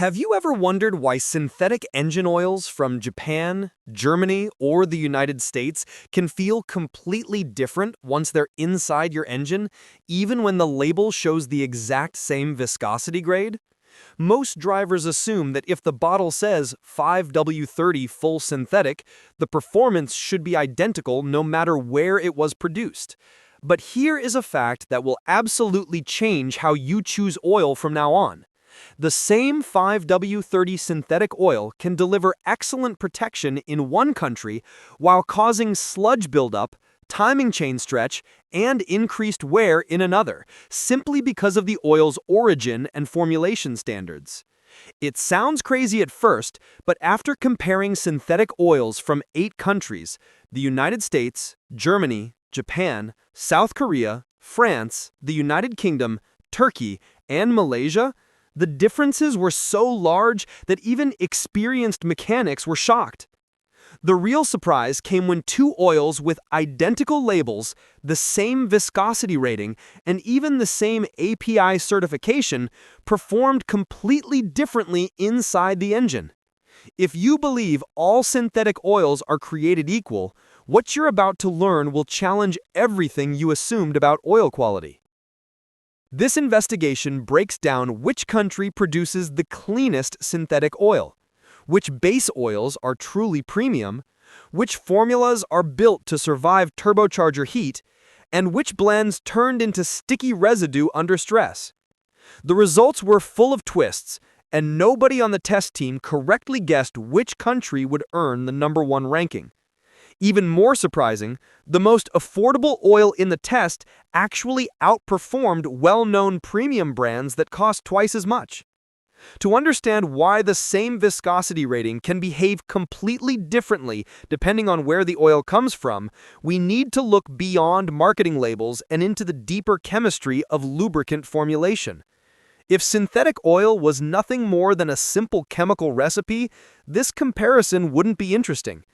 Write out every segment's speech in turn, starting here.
Have you ever wondered why synthetic engine oils from Japan, Germany, or the United States can feel completely different once they're inside your engine, even when the label shows the exact same viscosity grade? Most drivers assume that if the bottle says 5W30 full synthetic, the performance should be identical no matter where it was produced. But here is a fact that will absolutely change how you choose oil from now on. The same 5W30 synthetic oil can deliver excellent protection in one country while causing sludge buildup, timing chain stretch, and increased wear in another, simply because of the oil's origin and formulation standards. It sounds crazy at first, but after comparing synthetic oils from 8 countries, the United States, Germany, Japan, South Korea, France, the United Kingdom, Turkey, and Malaysia, the differences were so large that even experienced mechanics were shocked. The real surprise came when 2 oils with identical labels, the same viscosity rating, and even the same API certification performed completely differently inside the engine. If you believe all synthetic oils are created equal, what you're about to learn will challenge everything you assumed about oil quality. This investigation breaks down which country produces the cleanest synthetic oil, which base oils are truly premium, which formulas are built to survive turbocharger heat, and which blends turned into sticky residue under stress. The results were full of twists, and nobody on the test team correctly guessed which country would earn the #1 ranking. Even more surprising, the most affordable oil in the test actually outperformed well-known premium brands that cost twice as much. To understand why the same viscosity rating can behave completely differently depending on where the oil comes from, we need to look beyond marketing labels and into the deeper chemistry of lubricant formulation. If synthetic oil was nothing more than a simple chemical recipe, this comparison wouldn't be interesting.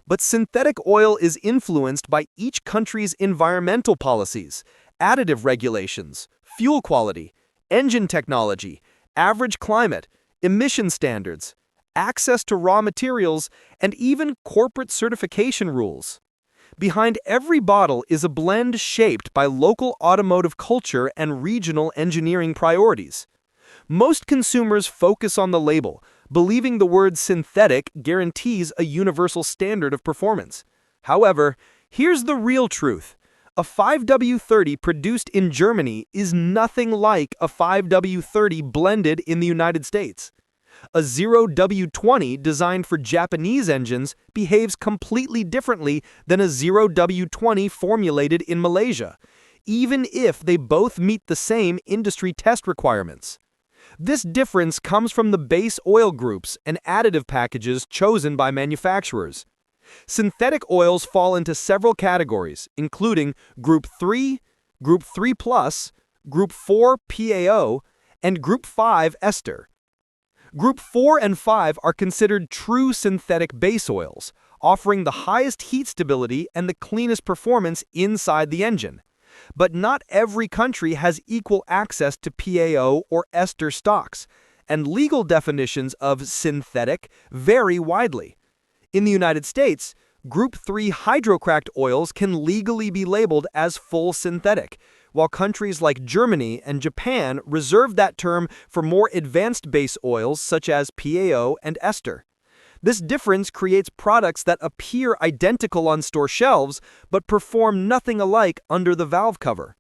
But synthetic oil is influenced by each country's environmental policies, additive regulations, fuel quality, engine technology, average climate, emission standards, access to raw materials, and even corporate certification rules. Behind every bottle is a blend shaped by local automotive culture and regional engineering priorities. Most consumers focus on the label, believing the word synthetic guarantees a universal standard of performance. However, here's the real truth. A 5W30 produced in Germany is nothing like a 5W30 blended in the United States. A 0W20 designed for Japanese engines behaves completely differently than a 0W20 formulated in Malaysia, even if they both meet the same industry test requirements. This difference comes from the base oil groups and additive packages chosen by manufacturers. Synthetic oils fall into several categories, including Group 3, Group 3+, Group 4 PAO, and Group 5 ester. Group 4 and 5 are considered true synthetic base oils, offering the highest heat stability and the cleanest performance inside the engine. But not every country has equal access to PAO or ester stocks, and legal definitions of synthetic vary widely. In the United States, Group 3 hydrocracked oils can legally be labeled as full synthetic, while countries like Germany and Japan reserve that term for more advanced base oils such as PAO and ester. This difference creates products that appear identical on store shelves but perform nothing alike under the valve cover.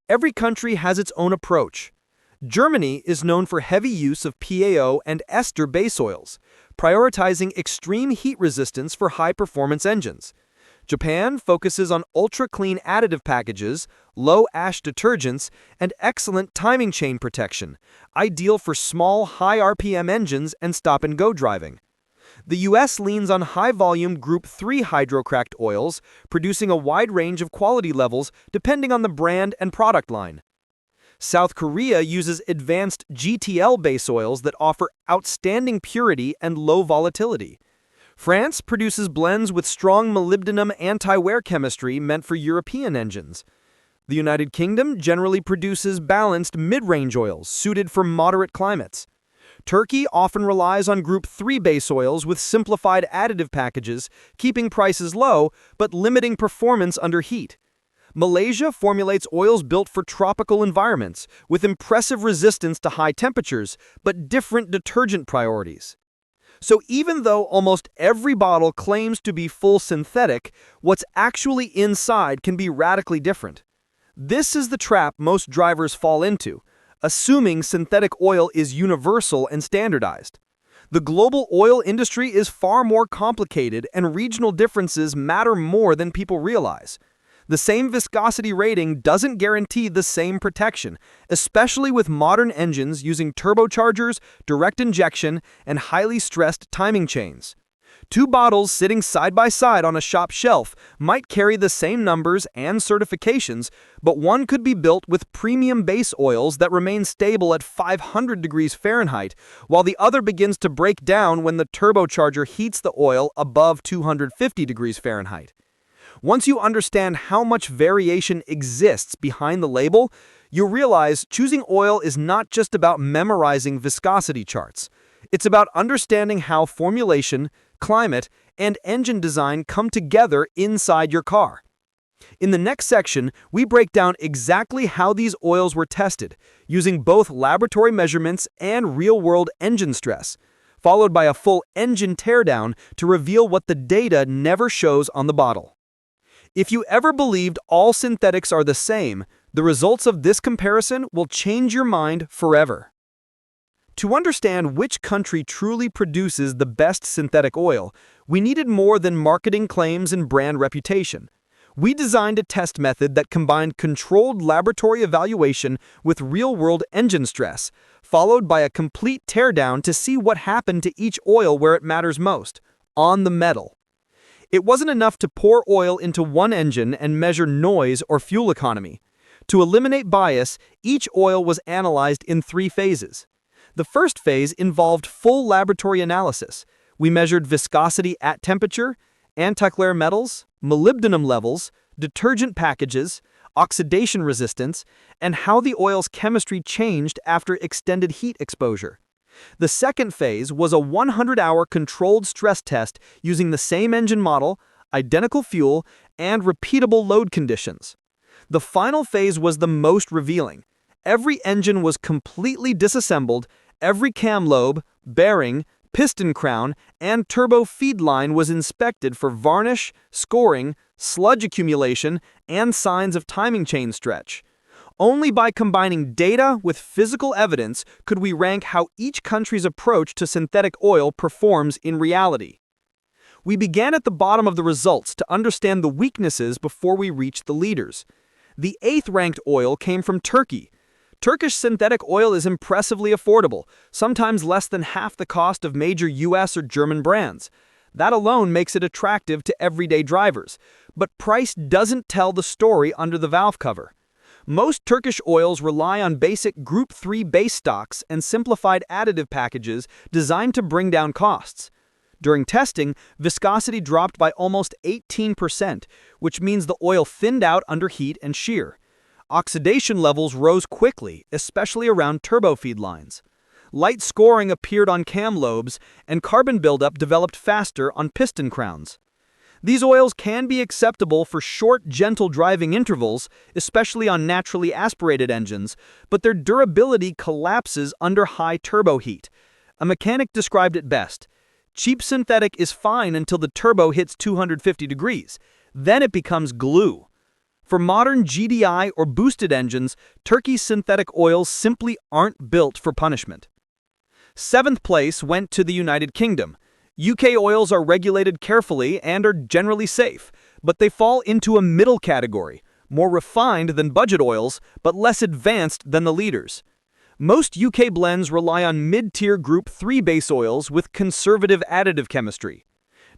Every country has its own approach. Germany is known for heavy use of PAO and ester base oils, prioritizing extreme heat resistance for high-performance engines. Japan focuses on ultra-clean additive packages, low-ash detergents, and excellent timing chain protection, ideal for small, high RPM engines and stop-and-go driving. The US leans on high-volume Group 3 hydrocracked oils, producing a wide range of quality levels depending on the brand and product line. South Korea uses advanced GTL base oils that offer outstanding purity and low volatility. France produces blends with strong molybdenum anti-wear chemistry meant for European engines. The United Kingdom generally produces balanced mid-range oils suited for moderate climates. Turkey often relies on Group 3 base oils with simplified additive packages, keeping prices low but limiting performance under heat. Malaysia formulates oils built for tropical environments, with impressive resistance to high temperatures, but different detergent priorities. So even though almost every bottle claims to be full synthetic, what's actually inside can be radically different. This is the trap most drivers fall into, assuming synthetic oil is universal and standardized. The global oil industry is far more complicated, and regional differences matter more than people realize. The same viscosity rating doesn't guarantee the same protection, especially with modern engines using turbochargers, direct injection, and highly stressed timing chains. Two bottles sitting side by side on a shop shelf might carry the same numbers and certifications, but one could be built with premium base oils that remain stable at 500 degrees Fahrenheit, while the other begins to break down when the turbocharger heats the oil above 250 degrees Fahrenheit. Once you understand how much variation exists behind the label, you realize choosing oil is not just about memorizing viscosity charts. It's about understanding how formulation, climate, and engine design come together inside your car. In the next section, we break down exactly how these oils were tested, using both laboratory measurements and real-world engine stress, followed by a full engine teardown to reveal what the data never shows on the bottle. If you ever believed all synthetics are the same, the results of this comparison will change your mind forever. To understand which country truly produces the best synthetic oil, we needed more than marketing claims and brand reputation. We designed a test method that combined controlled laboratory evaluation with real-world engine stress, followed by a complete teardown to see what happened to each oil where it matters most, on the metal. It wasn't enough to pour oil into one engine and measure noise or fuel economy. To eliminate bias, each oil was analyzed in 3 phases. The first phase involved full laboratory analysis. We measured viscosity at temperature, anti-glare metals, molybdenum levels, detergent packages, oxidation resistance, and how the oil's chemistry changed after extended heat exposure. The second phase was a 100-hour controlled stress test using the same engine model, identical fuel, and repeatable load conditions. The final phase was the most revealing. Every engine was completely disassembled, every cam lobe, bearing, piston crown, and turbo feed line was inspected for varnish, scoring, sludge accumulation, and signs of timing chain stretch. Only by combining data with physical evidence could we rank how each country's approach to synthetic oil performs in reality. We began at the bottom of the results to understand the weaknesses before we reached the leaders. The 8th-ranked oil came from Turkey. Turkish synthetic oil is impressively affordable, sometimes less than half the cost of major US or German brands. That alone makes it attractive to everyday drivers. But price doesn't tell the story under the valve cover. Most Turkish oils rely on basic Group 3 base stocks and simplified additive packages designed to bring down costs. During testing, viscosity dropped by almost 18%, which means the oil thinned out under heat and shear. Oxidation levels rose quickly, especially around turbo feed lines. Light scoring appeared on cam lobes, and carbon buildup developed faster on piston crowns. These oils can be acceptable for short, gentle driving intervals, especially on naturally aspirated engines, but their durability collapses under high turbo heat. A mechanic described it best. Cheap synthetic is fine until the turbo hits 250 degrees. Then it becomes glue. For modern GDI or boosted engines, Turkey's synthetic oils simply aren't built for punishment. 7th place went to the United Kingdom. UK oils are regulated carefully and are generally safe, but they fall into a middle category, more refined than budget oils, but less advanced than the leaders. Most UK blends rely on mid-tier Group 3 base oils with conservative additive chemistry.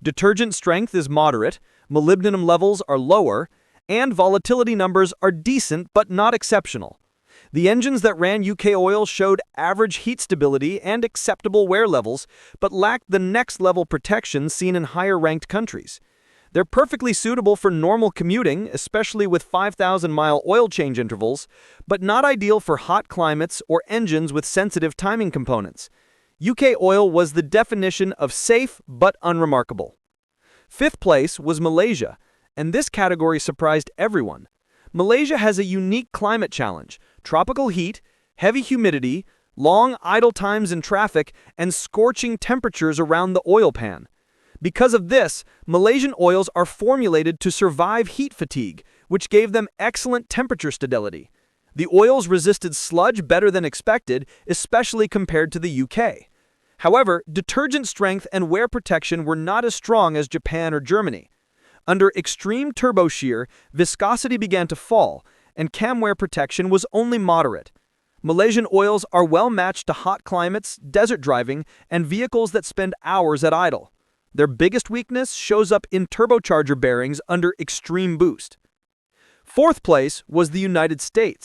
Detergent strength is moderate, molybdenum levels are lower, and volatility numbers are decent but not exceptional. The engines that ran UK oil showed average heat stability and acceptable wear levels, but lacked the next-level protection seen in higher-ranked countries. They're perfectly suitable for normal commuting, especially with 5,000-mile oil change intervals, but not ideal for hot climates or engines with sensitive timing components. UK oil was the definition of safe but unremarkable. Fifth place was Malaysia, and this category surprised everyone. Malaysia has a unique climate challenge: tropical heat, heavy humidity, long idle times in traffic, and scorching temperatures around the oil pan. Because of this, Malaysian oils are formulated to survive heat fatigue, which gave them excellent temperature stability. The oils resisted sludge better than expected, especially compared to the UK. However, detergent strength and wear protection were not as strong as Japan or Germany. Under extreme turbo shear, viscosity began to fall, and cam wear protection was only moderate. Malaysian oils are well matched to hot climates, desert driving, and vehicles that spend hours at idle. Their biggest weakness shows up in turbocharger bearings under extreme boost. Fourth place was the United States.